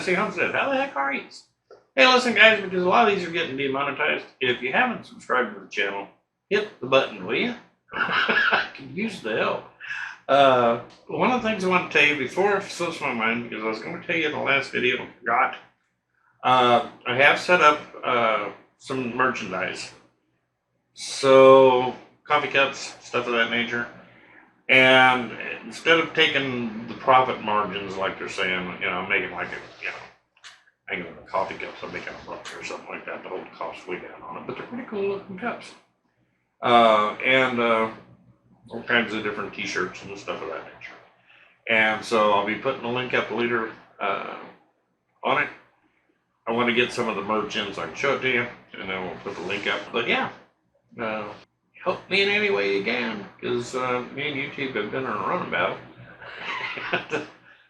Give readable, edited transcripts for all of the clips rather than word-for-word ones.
Jesse Homestead. How the heck are you? Hey, listen, guys, because a lot of these are getting demonetized. If you haven't subscribed to the channel, hit the button, will you? I could use the help. One of the things I want to tell you before it slips my mind, because I was going to tell you in the last video, I forgot. I have set up some merchandise. So, coffee cups, stuff of that nature. And instead of taking the profit margins like they're saying, I'm making like making the coffee cups, I'm making $1 or something like that to hold the cost way down on it. But they're pretty cool looking cups. And all kinds of different t-shirts and stuff of that nature. And so I'll be putting a link up later on it. I want to get some of the merch in so I can show it to you, and then we'll put the link up. But yeah, help me in any way you can, because me and YouTube have been on a running battle.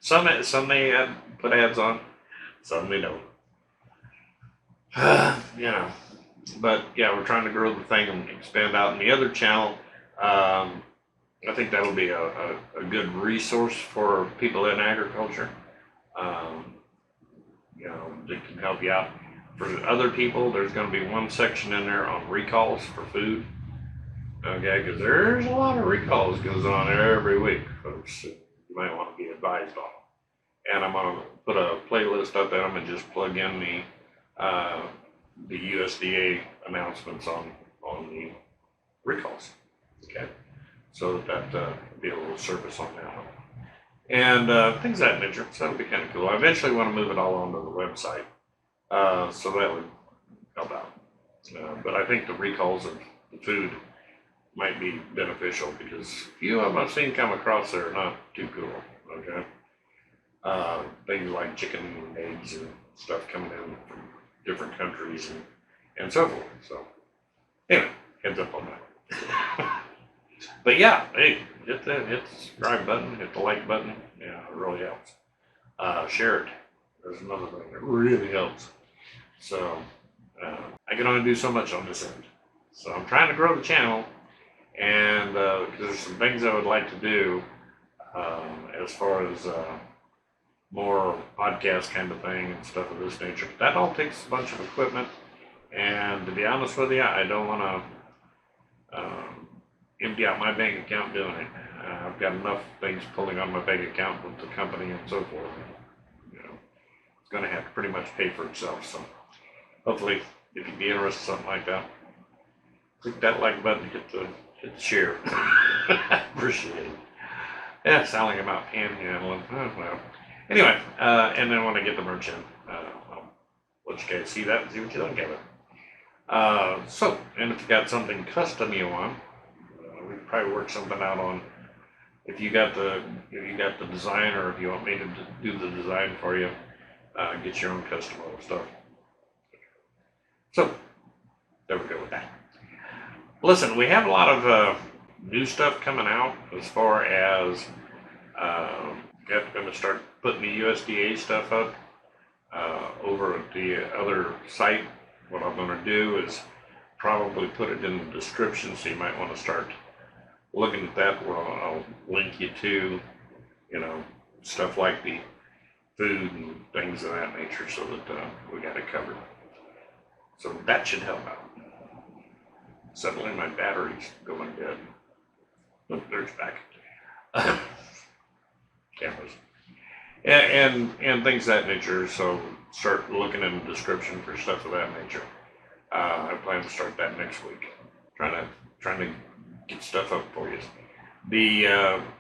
some they put ads on, some they don't. But yeah, we're trying to grow the thing and expand out. And the other channel, I think that'll be a good resource for people in agriculture. That can help you out. For other people, there's going to be one section in there on recalls for food. Okay, because there's a lot of recalls goes on every week, folks. You might want to be advised on. And I'm going to put a playlist up at them and just plug in the USDA announcements on the recalls. Okay, so that be a little service on that one. And things of that nature. So that'll be kind of cool. I eventually want to move it all onto the website, so that would help out. But I think the recalls of the food might be beneficial, because a few of them I've seen come across there are not too cool. Okay, things like chicken and eggs and stuff coming in from different countries and so forth. So anyway, heads up on that. But yeah, hey, hit the subscribe button, hit the like button. Yeah, it really helps. Share it. There's another thing that really helps. So I can only do so much on this end. So I'm trying to grow the channel, and there's some things I would like to do as far as more podcast kind of thing and stuff of this nature. But that all takes a bunch of equipment, and to be honest with you, I don't want to empty out my bank account doing it. I've got enough things pulling on my bank account with the company and so forth. It's going to have to pretty much pay for itself. So hopefully, if you'd be interested in something like that, click that like button, hit the share. Appreciate it. Yeah, sound like I'm out panhandling. Oh, well. Anyway, and then when I get the merch in, I'll let you guys see that and see what you think of it. So, and if you got something custom you want, we could probably work something out on. If you got the design, or if you want me to do the design for you, get your own custom stuff. So there we go with that. Listen, we have a lot of new stuff coming out as far as going to start putting the USDA stuff up over at the other site. What I'm going to do is probably put it in the description, so you might want to start looking at that. Where I'll link you to, stuff like the food and things of that nature, so that we got it covered. So that should help out. Suddenly my battery's going dead. Oh, there's back. Cameras. And things of that nature, so start looking in the description for stuff of that nature. I plan to start that next week. Trying to get stuff up for you.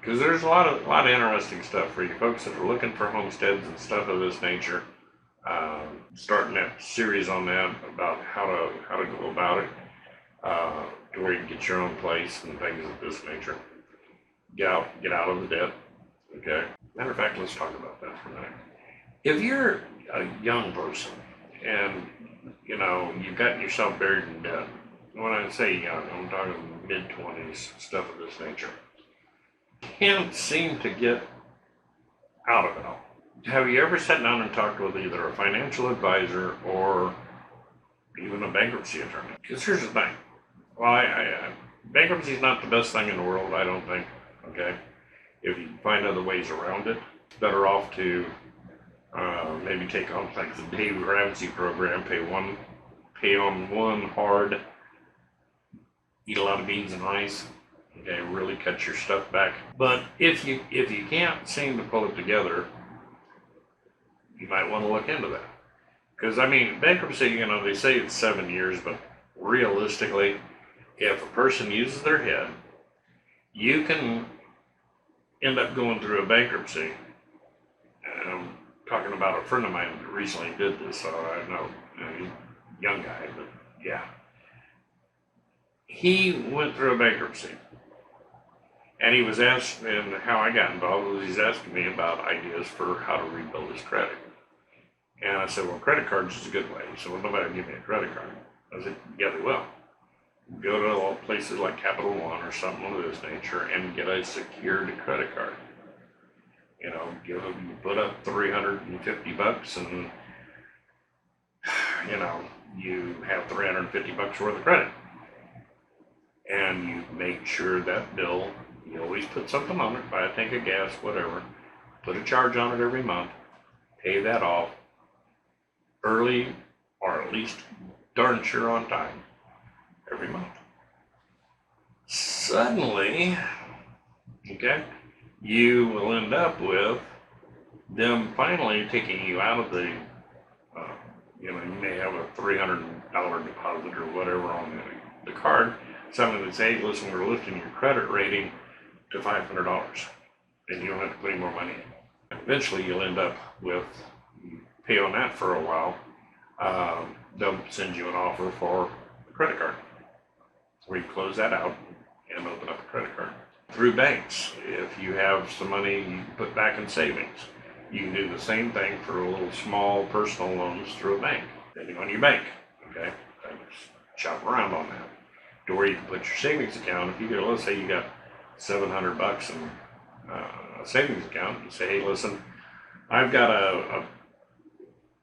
Because there's a lot of interesting stuff for you folks that are looking for homesteads and stuff of this nature. Starting that series on that about how to go about it, to where you can get your own place and things of this nature. Get out of the debt. Okay. Matter of fact, let's talk about that for a minute. If you're a young person and you've gotten yourself buried in debt, when I say young, I'm talking mid-20s, stuff of this nature, can't seem to get out of it all. Have you ever sat down and talked with either a financial advisor or even a bankruptcy attorney? Because here's the thing. Well, bankruptcy is not the best thing in the world, I don't think. Okay, if you can find other ways around it, it's better off to Maybe take on like the Dave Ramsey program, pay on one hard, eat a lot of beans and rice. Okay, really cut your stuff back. But if you can't seem to pull it together, you might want to look into that. Because I mean, bankruptcy, you know, they say it's 7 years, but realistically, if a person uses their head, you can end up going through a bankruptcy. And I'm talking about a friend of mine that recently did this, so I know, he's a young guy, but yeah. He went through a bankruptcy. And he was asked, and how I got involved was he's asking me about ideas for how to rebuild his credit. And I said, well, credit cards is a good way. He said, well, nobody will give me a credit card. I said, yeah, they will. Go to all places like Capital One or something of this nature and get a secured credit card. You know, you put up $350 and, you know, you have $350 worth of credit. And you make sure that bill, you always put something on it, buy a tank of gas, whatever, put a charge on it every month, pay that off early or at least darn sure on time every month. Suddenly, okay, you will end up with them finally taking you out of the, you know, you may have a $300 deposit or whatever on the card. Something that says, hey, listen, we're lifting your credit rating to $500, and you don't have to put any more money in. Eventually, you'll end up with, pay on that for a while, they'll send you an offer for a credit card, where you close that out and open up a credit card. Through banks, if you have some money you put back in savings, you can do the same thing for a little small personal loans through a bank, depending on your bank, okay? Shop around on that. To where you can put your savings account. If you go, let's say you got $700 in a savings account, you say, hey, listen, I've got a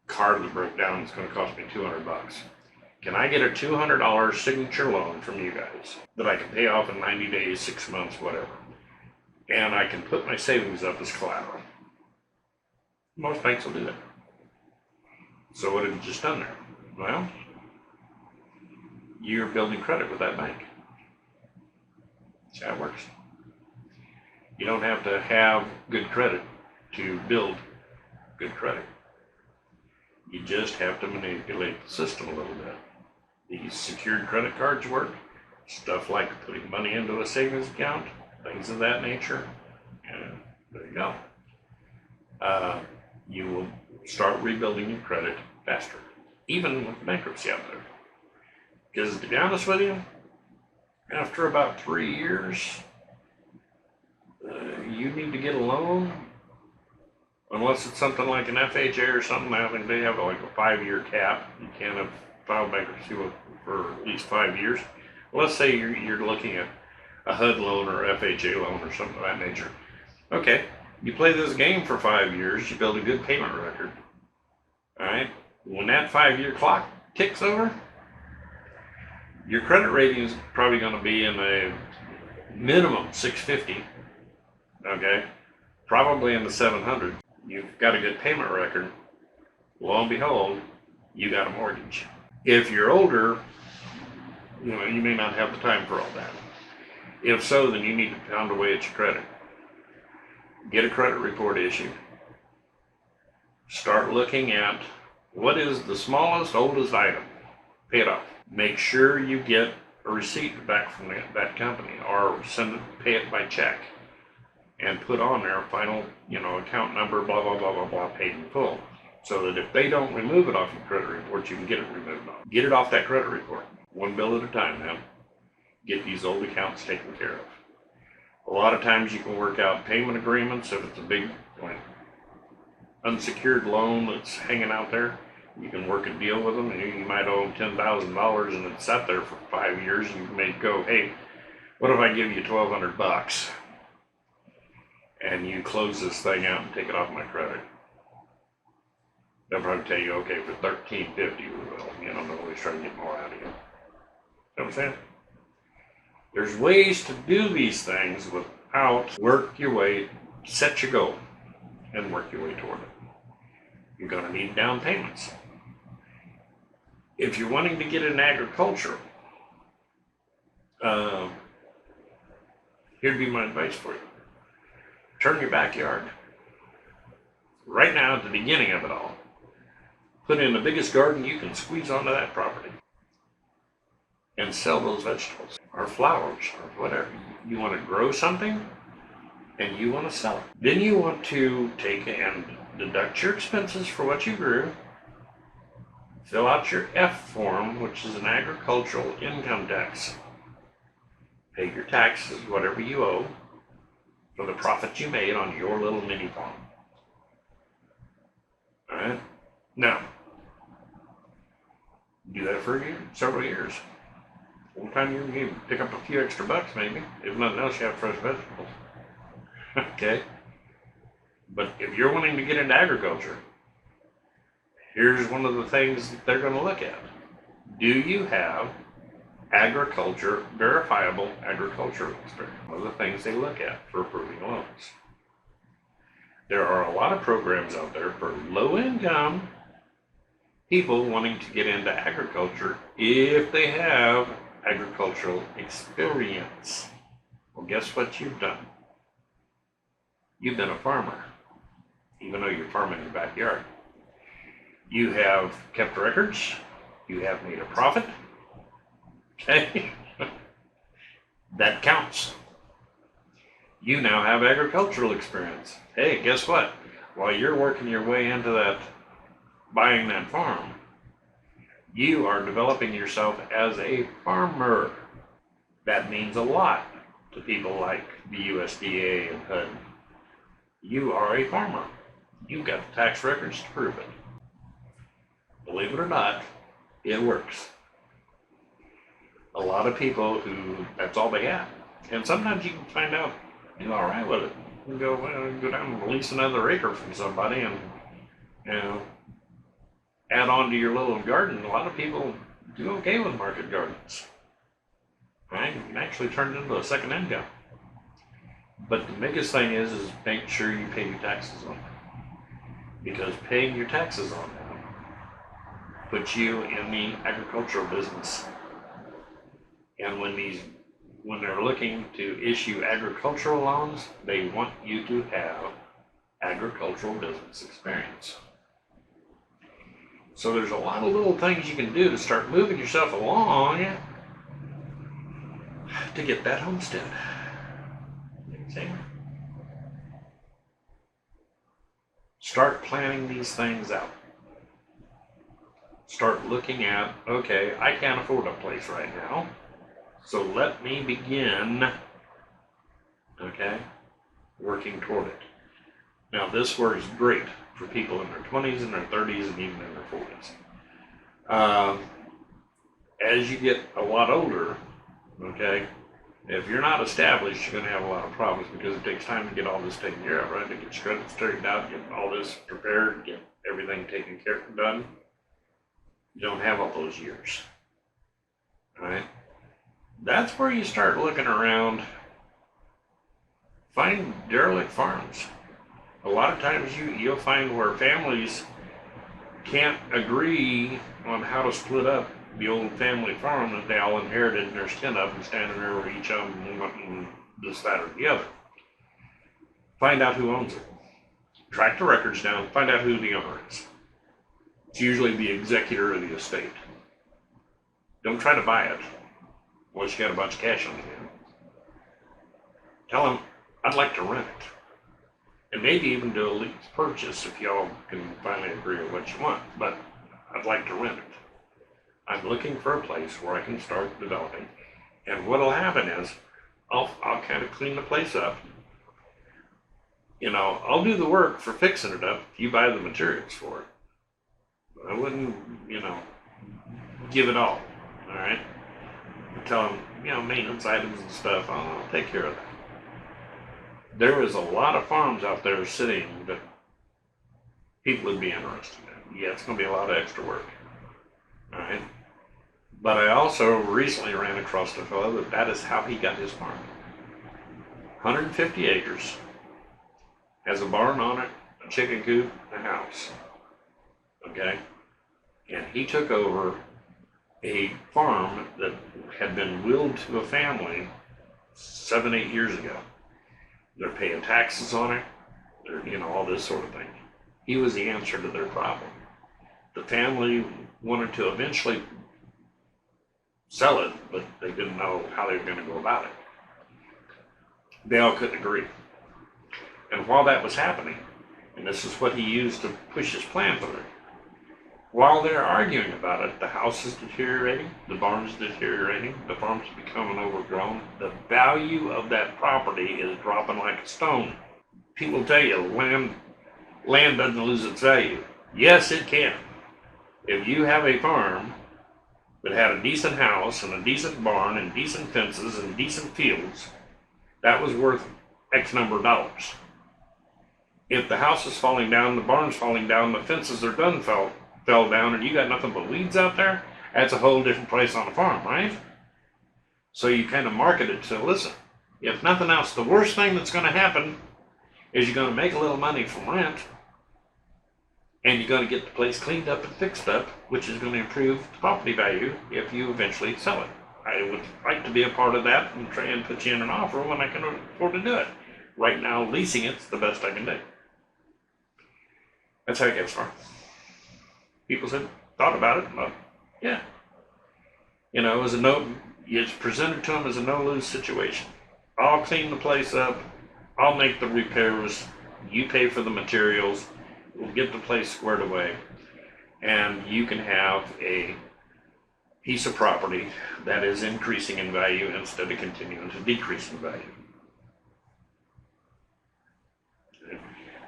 car that broke down. It's going to cost me $200. Can I get a $200 signature loan from you guys that I can pay off in 90 days, 6 months, whatever? And I can put my savings up as collateral. Most banks will do that. So what have you just done there? Well, you're building credit with that bank. That's how it works. You don't have to have good credit to build good credit. You just have to manipulate the system a little bit. These secured credit cards work. Stuff like putting money into a savings account, things of that nature. And there you go. You will start rebuilding your credit faster, even with bankruptcy out there. Because to be honest with you, after about 3 years, you need to get a loan, unless it's something like an FHA or something. I think they have like a 5-year cap. You can't have filed bankruptcy for at least 5 years. Well, let's say you're looking at a HUD loan or FHA loan or something of that nature. Okay, you play this game for 5 years, you build a good payment record. All right, when that 5-year clock ticks over, your credit rating is probably going to be in a minimum 650, okay? Probably in the 700. You've got a good payment record. Lo and behold, you got a mortgage. If you're older, you know, you may not have the time for all that. If so, then you need to pound away at your credit. Get a credit report issued. Start looking at what is the smallest, oldest item. Pay it off. Make sure you get a receipt back from that company, or pay it by check, and put on there final, you know, account number, blah, blah, blah, blah, blah, paid in full. So that if they don't remove it off your credit report, you can get it removed off. Get it off that credit report. One bill at a time now. Get these old accounts taken care of. A lot of times you can work out payment agreements if it's a big, like, unsecured loan that's hanging out there. You can work a deal with them, and you might owe them $10,000 and it's sat there for 5 years. You may go, hey, what if I give you $1,200 and you close this thing out and take it off my credit? They'll probably tell you, okay, for $1,350 we will. You know, they'll always try to get more out of you. You know what I'm saying? There's ways to do these things without work your way, set your goal, and work your way toward it. You're going to need down payments. If you're wanting to get into agriculture, here'd be my advice for you. Turn your backyard. Right now, at the beginning of it all, put in the biggest garden you can squeeze onto that property and sell those vegetables or flowers or whatever. You want to grow something and you want to sell it. Then you want to take and deduct your expenses for what you grew, fill out your F form, which is an agricultural income tax. Pay your taxes, whatever you owe, for the profit you made on your little mini farm. All right? Now, do that for several years. One time you can pick up a few extra bucks, maybe. If nothing else, you have fresh vegetables. Okay? But if you're wanting to get into agriculture, here's one of the things that they're going to look at. Do you have verifiable agricultural experience? One of the things they look at for approving loans. There are a lot of programs out there for low-income people wanting to get into agriculture if they have agricultural experience. Well, guess what you've done? You've been a farmer, even though you're farming in your backyard. You have kept records. You have made a profit. Okay? That counts. You now have agricultural experience. Hey, guess what? While you're working your way into that, buying that farm, you are developing yourself as a farmer. That means a lot to people like the USDA and HUD. You are a farmer. You've got the tax records to prove it. Believe it or not, it works. A lot of people who, that's all they have. And sometimes you can find out, do all right with it. You go down and lease another acre from somebody and, add on to your little garden. A lot of people do okay with market gardens. Right? You can actually turn it into a second income. But the biggest thing is make sure you pay your taxes on it. Because paying your taxes on that puts you in the agricultural business. And when they're looking to issue agricultural loans, they want you to have agricultural business experience. So there's a lot of little things you can do to start moving yourself along to get that homestead. See? Start planning these things out. Start looking at, okay, I can't afford a place right now, so let me begin, working toward it. Now, this works great for people in their 20s and their 30s and even in their 40s. As you get a lot older, if you're not established, you're going to have a lot of problems because it takes time to get all this taken care of, right? To get your credit straightened out, get all this prepared, get everything taken care of, done. You don't have all those years, all right? That's where you start looking around. Find derelict farms. A lot of times you'll find where families can't agree on how to split up the old family farm that they all inherited, and there's 10 of them standing there with each of them wanting this, that, or the other. Find out who owns it. Track the records down, find out who the owner is. It's usually the executor of the estate. Don't try to buy it unless you got a bunch of cash on hand. Tell them, I'd like to rent it. And maybe even do a lease purchase if y'all can finally agree on what you want, but I'd like to rent it. I'm looking for a place where I can start developing. And what'll happen is I'll kind of clean the place up. I'll do the work for fixing it up if you buy the materials for it. But I wouldn't, give it all right? Tell them, maintenance items and stuff, I'll take care of that. There is a lot of farms out there sitting that people would be interested in. Yeah, it's going to be a lot of extra work. All right. But I also recently ran across a fellow that is how he got his farm. 150 acres, has a barn on it, a chicken coop, a house. okay? And he took over a farm that had been willed to a family 7, 8 years ago. They're paying taxes on it, they're, all this sort of thing. He was the answer to their problem. The family wanted to eventually sell it, but they didn't know how they were going to go about it. They all couldn't agree. And while that was happening, and this is what he used to push his plan through, while they're arguing about it, the house is deteriorating, the barn is deteriorating, the farm's becoming overgrown, the value of that property is dropping like a stone. People tell you land doesn't lose its value. Yes, it can. If you have a farm that had a decent house and a decent barn and decent fences and decent fields, that was worth X number of dollars. If the house is falling down, the barn's falling down, the fences are done fell down, and you got nothing but weeds out there, that's a whole different price on a farm, right? So you kind of market it to, listen, if nothing else, the worst thing that's going to happen is you're going to make a little money from rent, and you're going to get the place cleaned up and fixed up, which is going to improve the property value if you eventually sell it. I would like to be a part of that and try and put you in an offer when I can afford to do it. Right now, leasing it's the best I can do. That's how it gets started. People said, thought about it, but yeah. It's presented to them as a no-lose situation. I'll clean the place up, I'll make the repairs, you pay for the materials, we'll get the place squared away, and you can have a piece of property that is increasing in value instead of continuing to decrease in value.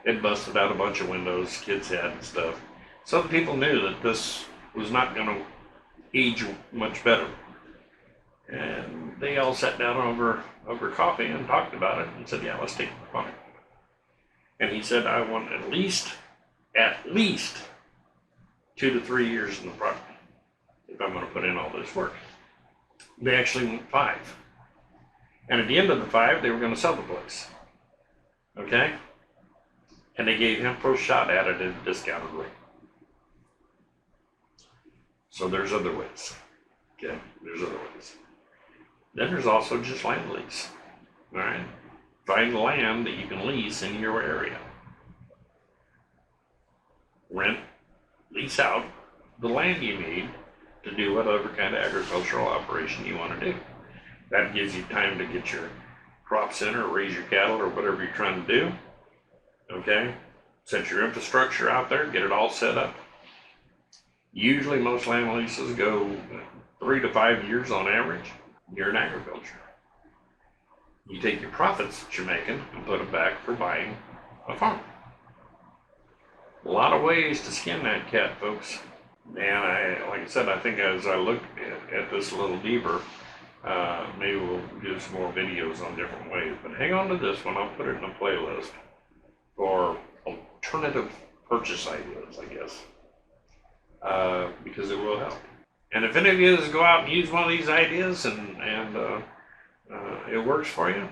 It busted out a bunch of windows kids had and stuff. So the people knew that this was not going to age much better. And they all sat down over coffee and talked about it and said, yeah, let's take the money. And he said, I want at least 2 to 3 years in the property if I'm going to put in all this work. They actually went 5. And at the end of the 5, they were going to sell the place. Okay? And they gave him first shot at it at a discounted rate. So there's other ways. Okay, there's other ways. Then there's also just land lease. All right, find land that you can lease in your area. Rent, lease out the land you need to do whatever kind of agricultural operation you want to do. That gives you time to get your crops in or raise your cattle or whatever you're trying to do. Okay, set your infrastructure out there, get it all set up. Usually most land leases go 3 to 5 years on average. You're in agriculture. You take your profits that you're making and put them back for buying a farm. A lot of ways to skin that cat, folks. And like I said, I think as I look at this a little deeper, maybe we'll do some more videos on different ways. But hang on to this one. I'll put it in a playlist for alternative purchase ideas, I guess. Because it will help. And if any of you go out and use one of these ideas and it works for you,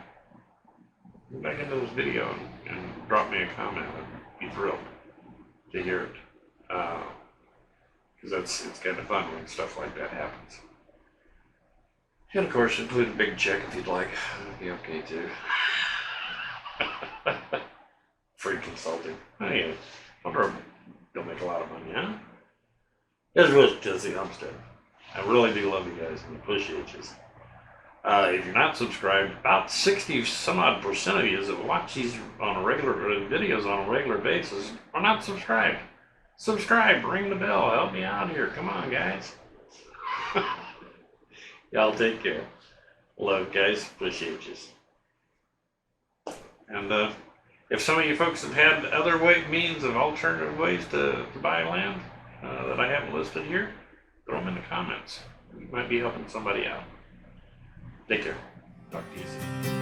go back into this video and drop me a comment. I'd be thrilled to hear it. Because it's kind of fun when stuff like that happens. And of course, include a big check if you'd like. That'd be okay too. Free consulting. Oh yeah, don't make a lot of money, huh? It's really Tennessee Homestead. I really do love you guys and appreciate you. If you're not subscribed, about 60 some odd % of you that watch these on a regular videos on a regular basis are not subscribed. Subscribe, ring the bell, help me out here. Come on, guys. Y'all take care. Love, guys. Appreciate you. And if some of you folks have had other means of alternative ways to buy land that I haven't listed here, throw them in the comments. You might be helping somebody out. Take care. Talk to you soon.